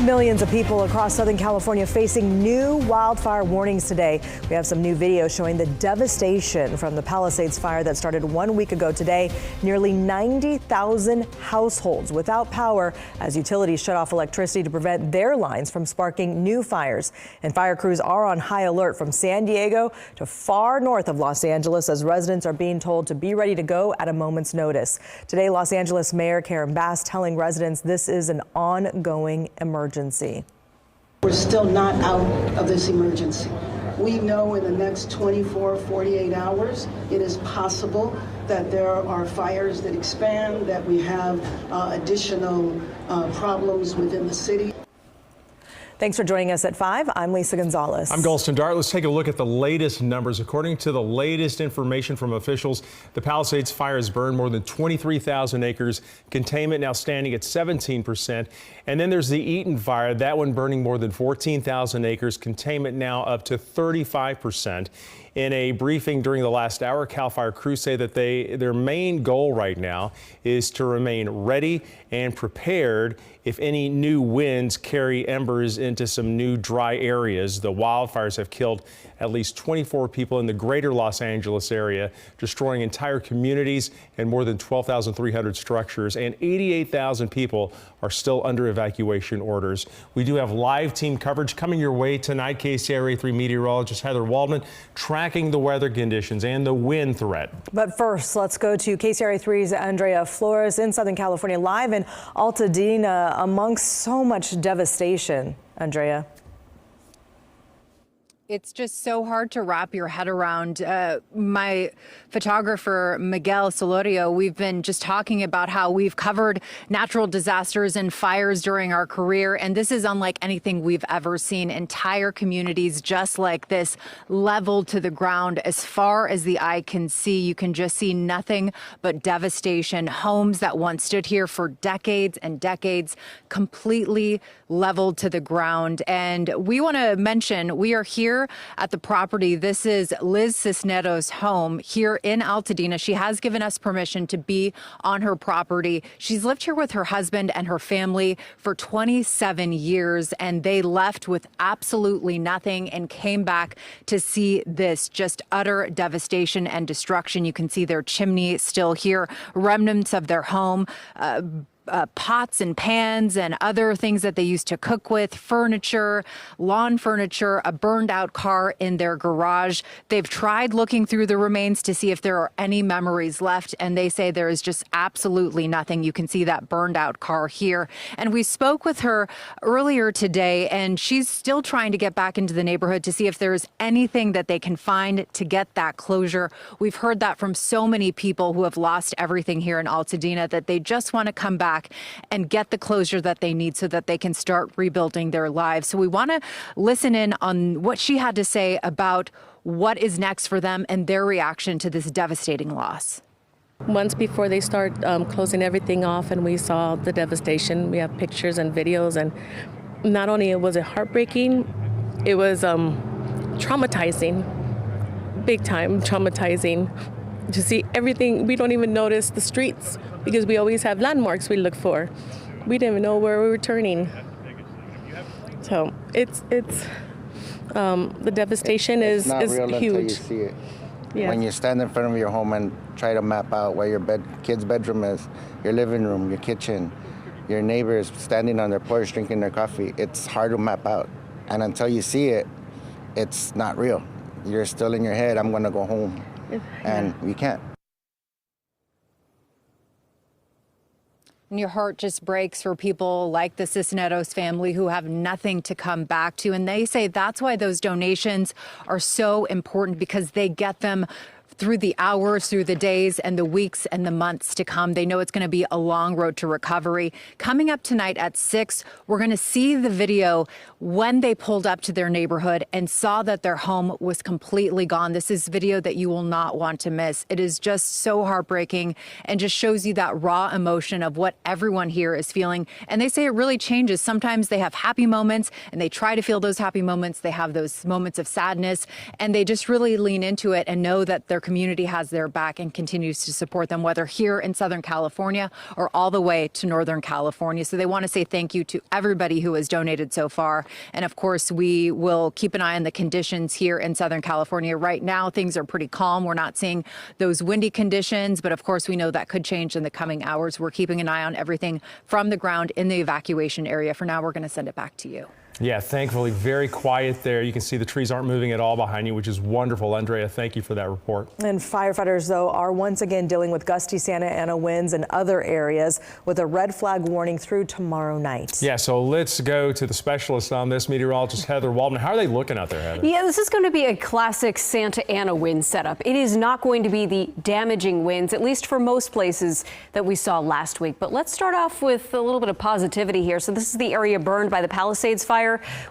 Millions of people across Southern California facing new wildfire warnings today. We have some new video showing the devastation from the Palisades fire that started 1 week ago today. Nearly 90,000 households without power as utilities shut off electricity to prevent their lines from sparking new fires. And fire crews are on high alert from San Diego to far north of Los Angeles as residents are being told to be ready to go at a moment's notice. Today, Los Angeles Mayor Karen Bass telling residents this is an ongoing emergency. We're still not out of this emergency. We know in the next 24, 48 hours, it is possible that there are fires that expand, that we have additional problems within the city. Thanks for joining us at 5. I'm Lisa Gonzalez. I'm Golston Dart. Let's take a look at the latest numbers. According to the latest information from officials, the Palisades fire has burned more than 23,000 acres. Containment now standing at 17%. And then there's the Eaton fire, that one burning more than 14,000 acres. Containment now up to 35%. In a briefing during the last hour, CAL FIRE crews say that their main goal right now is to remain ready and prepared if any new winds carry embers into some new dry areas. The wildfires have killed at least 24 people in the greater Los Angeles area, destroying entire communities and more than 12,300 structures, and 88,000 people are still under evacuation orders. We do have live team coverage coming your way tonight. KCRA3 meteorologist Heather Waldman tracking the weather conditions and the wind threat. But first, let's go to KCRA3's Andrea Flores in Southern California, live in Altadena amongst so much devastation. Andrea. It's just so hard to wrap your head around. My photographer, Miguel Solorio, we've been just talking about how we've covered natural disasters and fires during our career, and this is unlike anything we've ever seen. Entire communities just like this, leveled to the ground as far as the eye can see. You can just see nothing but devastation. Homes that once stood here for decades and decades, completely leveled to the ground. And we want to mention, we are here at the property. This is Liz Cisneros' home here in Altadena. She has given us permission to be on her property. She's lived here with her husband and her family for 27 years, and they left with absolutely nothing and came back to see this just utter devastation and destruction. You can see their chimney still here, remnants of their home, pots and pans and other things that they used to cook with, furniture, lawn furniture, a burned out car in their garage. They've tried looking through the remains to see if there are any memories left, and they say there is just absolutely nothing. You can see that burned out car here. And we spoke with her earlier today, and she's still trying to get back into the neighborhood to see if there's anything that they can find to get that closure. We've heard that from so many people who have lost everything here in Altadena, that they just want to come back and get the closure that they need so that they can start rebuilding their lives. So we want to listen in on what she had to say about what is next for them and their reaction to this devastating loss. Months before they start closing everything off and we saw the devastation, we have pictures and videos, and not only was it heartbreaking, it was traumatizing, big time traumatizing. To see everything, we don't even notice the streets because we always have landmarks we look for. We didn't even know where we were turning. So it's the devastation is not real huge. until you see it. Yeah. When you stand in front of your home and try to map out where your kid's bedroom is, your living room, your kitchen, your neighbors standing on their porch drinking their coffee, it's hard to map out. And until you see it, it's not real. You're still in your head, I'm gonna go home. And you can't. And your heart just breaks for people like the Cisneros family who have nothing to come back to. And they say that's why those donations are so important, because they get them through the hours, through the days and the weeks and the months to come. They know it's going to be a long road to recovery. Coming up tonight at 6, we're going to see the video when they pulled up to their neighborhood and saw that their home was completely gone. This is video that you will not want to miss. It is just so heartbreaking and just shows you that raw emotion of what everyone here is feeling. And they say it really changes. Sometimes they have happy moments and they try to feel those happy moments. They have those moments of sadness and they just really lean into it and know that their community has their back and continues to support them, whether here in Southern California or all the way to Northern California. So they want to say thank you to everybody who has donated so far. And of course, we will keep an eye on the conditions here in Southern California. Right now, things are pretty calm. We're not seeing those windy conditions, but of course, we know that could change in the coming hours. We're keeping an eye on everything from the ground in the evacuation area. For now, we're going to send it back to you. Yeah, thankfully, very quiet there. You can see the trees aren't moving at all behind you, which is wonderful. Andrea, thank you for that report. And firefighters, though, are once again dealing with gusty Santa Ana winds in other areas with a red flag warning through tomorrow night. Yeah, so let's go to the specialist on this, meteorologist Heather Waldman. How are they looking out there, Heather? Yeah, this is going to be a classic Santa Ana wind setup. It is not going to be the damaging winds, at least for most places that we saw last week. But let's start off with a little bit of positivity here. So this is the area burned by the Palisades fire.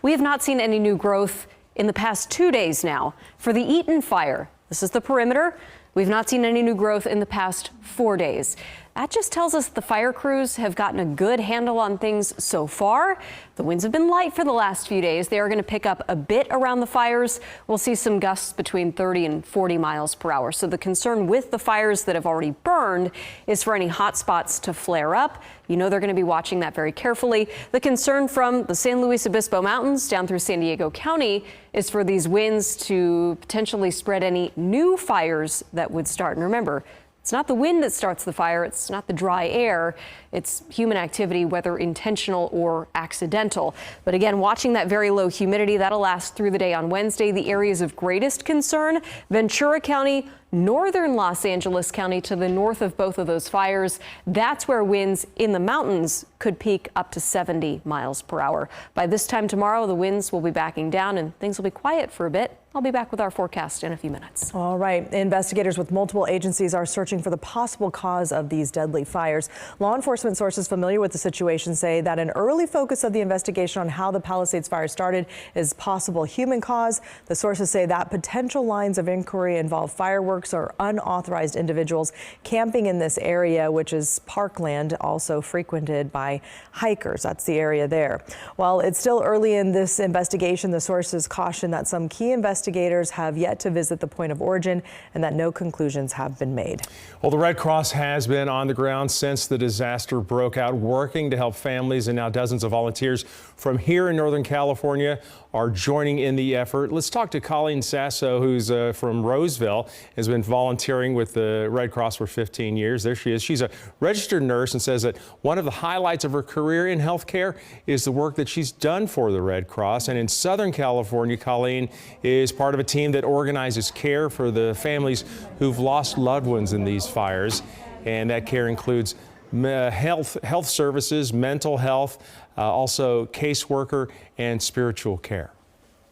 We have not seen any new growth in the past 2 days now. For the Eaton fire, this is the perimeter. We've not seen any new growth in the past 4 days. That just tells us the fire crews have gotten a good handle on things so far. The winds have been light for the last few days. They are going to pick up a bit around the fires. We'll see some gusts between 30 and 40 miles per hour. So the concern with the fires that have already burned is for any hot spots to flare up. You know they're going to be watching that very carefully. The concern from the San Luis Obispo Mountains down through San Diego County is for these winds to potentially spread any new fires that would start. And remember, it's not the wind that starts the fire. It's not the dry air. It's human activity, whether intentional or accidental. But again, watching that very low humidity, that'll last through the day on Wednesday. The areas of greatest concern, Ventura County, northern Los Angeles County to the north of both of those fires. That's where winds in the mountains could peak up to 70 miles per hour. By this time tomorrow, the winds will be backing down and things will be quiet for a bit. I'll be back with our forecast in a few minutes. All right. Investigators with multiple agencies are searching for the possible cause of these deadly fires. Law enforcement sources familiar with the situation say that an early focus of the investigation on how the Palisades fire started is possible human cause. The sources say that potential lines of inquiry involve fireworks or unauthorized individuals camping in this area, which is parkland, also frequented by hikers. That's the area there. While it's still early in this investigation, the sources caution that some key investigators have yet to visit the point of origin and that no conclusions have been made. Well, the Red Cross has been on the ground since the disaster broke out, working to help families, and now dozens of volunteers from here in Northern California are joining in the effort. Let's talk to Colleen Sasso, who's from Roseville, has been volunteering with the Red Cross for 15 years. There she is. She's a registered nurse and says that one of the highlights of her career in healthcare is the work that she's done for the Red Cross. And in Southern California, Colleen is part of a team that organizes care for the families who've lost loved ones in these fires. And that care includes health services, mental health, also caseworker and spiritual care.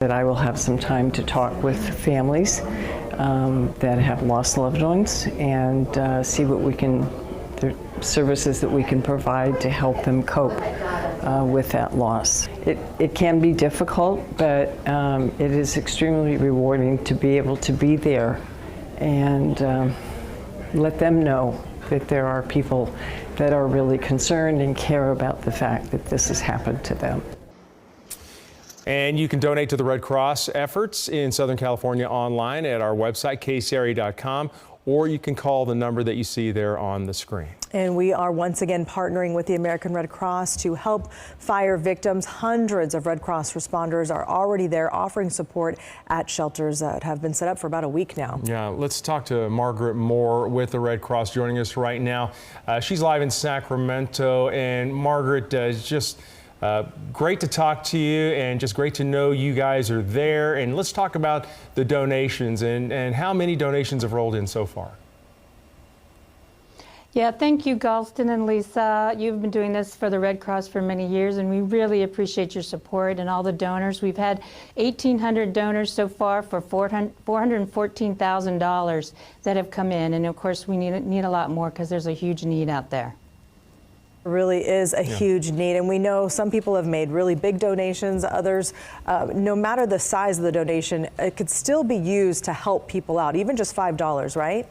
That I will have some time to talk with families that have lost loved ones and see what we can, the services that we can provide to help them cope with that loss. It can be difficult, but it is extremely rewarding to be able to be there and let them know that there are people that are really concerned and care about the fact that this has happened to them. And you can donate to the Red Cross efforts in Southern California online at our website, kcra.com, or you can call the number that you see there on the screen. And we are once again partnering with the American Red Cross to help fire victims. Hundreds of Red Cross responders are already there offering support at shelters that have been set up for about a week now. Yeah, let's talk to Margaret Moore with the Red Cross joining us right now. She's live in Sacramento. And Margaret, just great to talk to you and just great to know you guys are there. And let's talk about the donations and how many donations have rolled in so far. Yeah, thank you, Galston and Lisa. You've been doing this for the Red Cross for many years, and we really appreciate your support and all the donors. We've had 1,800 donors so far for $414,000 that have come in, and of course we need a lot more because there's a huge need out there. It really is a huge need, and we know some people have made really big donations. Others, no matter the size of the donation, it could still be used to help people out, even just $5, right?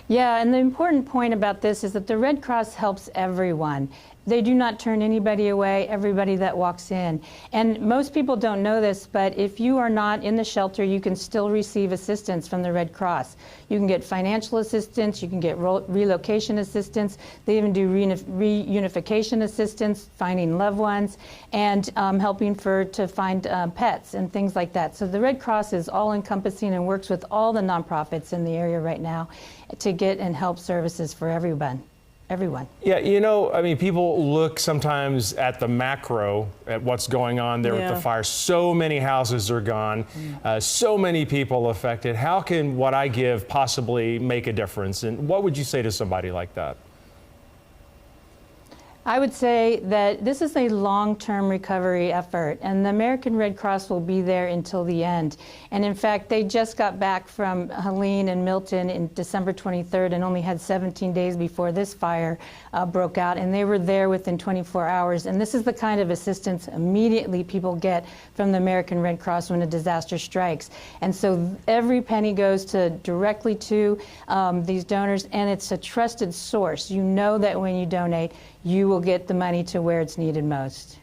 Yeah, and the important point about this is that the Red Cross helps everyone. They do not turn anybody away, everybody that walks in. And most people don't know this, but if you are not in the shelter, you can still receive assistance from the Red Cross. You can get financial assistance, you can get relocation assistance, they even do reunification assistance, finding loved ones, and helping to find pets and things like that. So the Red Cross is all-encompassing and works with all the nonprofits in the area right now to get and help services for everyone. Yeah, you know, I mean, people look sometimes at the macro, at what's going on there with the fire. So many houses are gone, so many people affected. How can what I give possibly make a difference? And what would you say to somebody like that? I would say that this is a long-term recovery effort, and the American Red Cross will be there until the end. And in fact, they just got back from Helene and Milton in December 23rd and only had 17 days before this fire broke out, and they were there within 24 hours. And this is the kind of assistance immediately people get from the American Red Cross when a disaster strikes. And so every penny goes directly to these donors, and it's a trusted source. You know that when you donate, you will get the money to where it's needed most.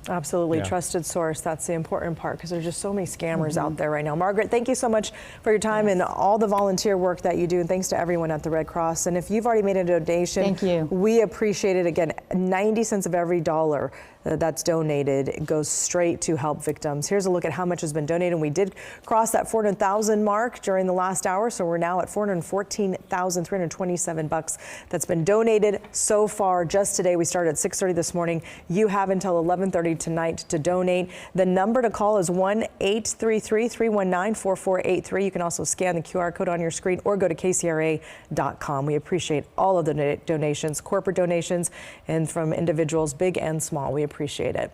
Absolutely. Trusted source. That's the important part, because there's just so many scammers out there right now. Margaret, thank you so much for your time and all the volunteer work that you do. And thanks to everyone at the Red Cross. And if you've already made a donation, thank you. We appreciate it. Again, 90 cents of every dollar that's donated goes straight to help victims. Here's a look at how much has been donated. We did cross that 400,000 mark during the last hour, so we're now at $414,327 that's been donated so far. Just today, we started at 6:30 this morning. You have until 11:30 tonight to donate. The number to call is 1-833-319-4483. You can also scan the QR code on your screen or go to kcra.com. We appreciate all of the donations, corporate donations, and from individuals, big and small. We appreciate it.